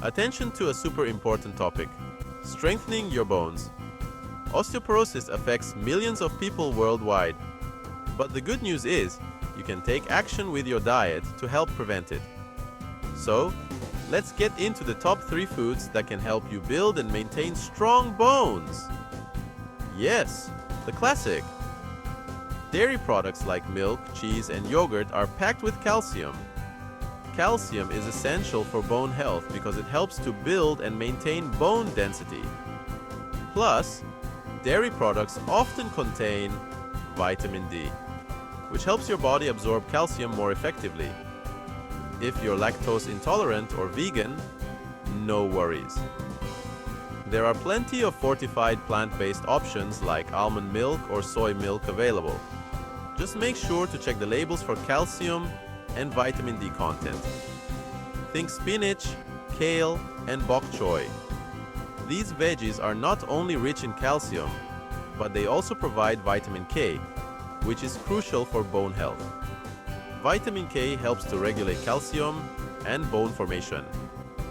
Attention to a super important topic: strengthening your bones. Osteoporosis affects millions of people worldwide. But the good news is, you can take action with your diet to help prevent it. So, let's get into the top 3 foods that can help you build and maintain strong bones. Yes, the classic. Dairy products like milk, cheese, and yogurt are packed with calcium. Calcium is essential for bone health because it helps to build and maintain bone density. Plus, dairy products often contain vitamin D, which helps your body absorb calcium more effectively. If you're lactose intolerant or vegan, no worries. There are plenty of fortified plant-based options like almond milk or soy milk available. Just make sure to check the labels for calcium and vitamin D content. Think spinach, kale, and bok choy. These veggies are not only rich in calcium, but they also provide vitamin K, which is crucial for bone health. Vitamin K helps to regulate calcium and bone formation,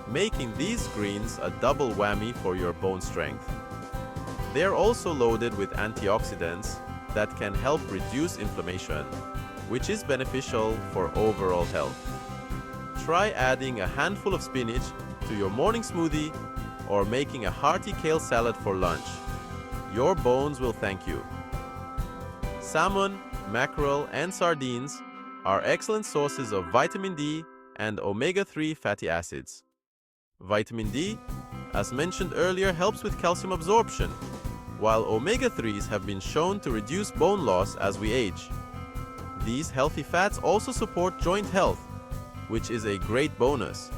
making these greens a double whammy for your bone strength. They are also loaded with antioxidants that can help reduce inflammation, which is beneficial for overall health. Try adding a handful of spinach to your morning smoothie or making a hearty kale salad for lunch. Your bones will thank you. Salmon, mackerel, and sardines are excellent sources of vitamin D and omega-3 fatty acids. Vitamin D, as mentioned earlier, helps with calcium absorption, while omega-3s have been shown to reduce bone loss as we age. These healthy fats also support joint health, which is a great bonus.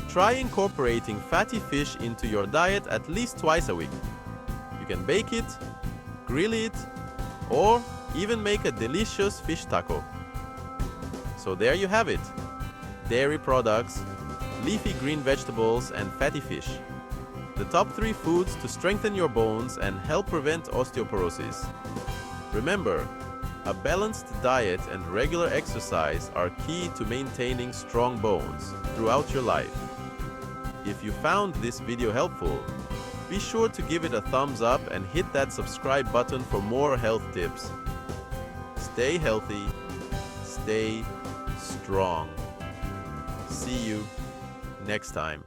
Try incorporating fatty fish into your diet at least twice a week. You can bake it, grill it, or even make a delicious fish taco. So there you have it: dairy products, leafy green vegetables, and fatty fish. The top 3 foods to strengthen your bones and help prevent osteoporosis. Remember, a balanced diet and regular exercise are key to maintaining strong bones throughout your life. If you found this video helpful, be sure to give it a thumbs up and hit that subscribe button for more health tips. Stay healthy, stay strong. See you next time.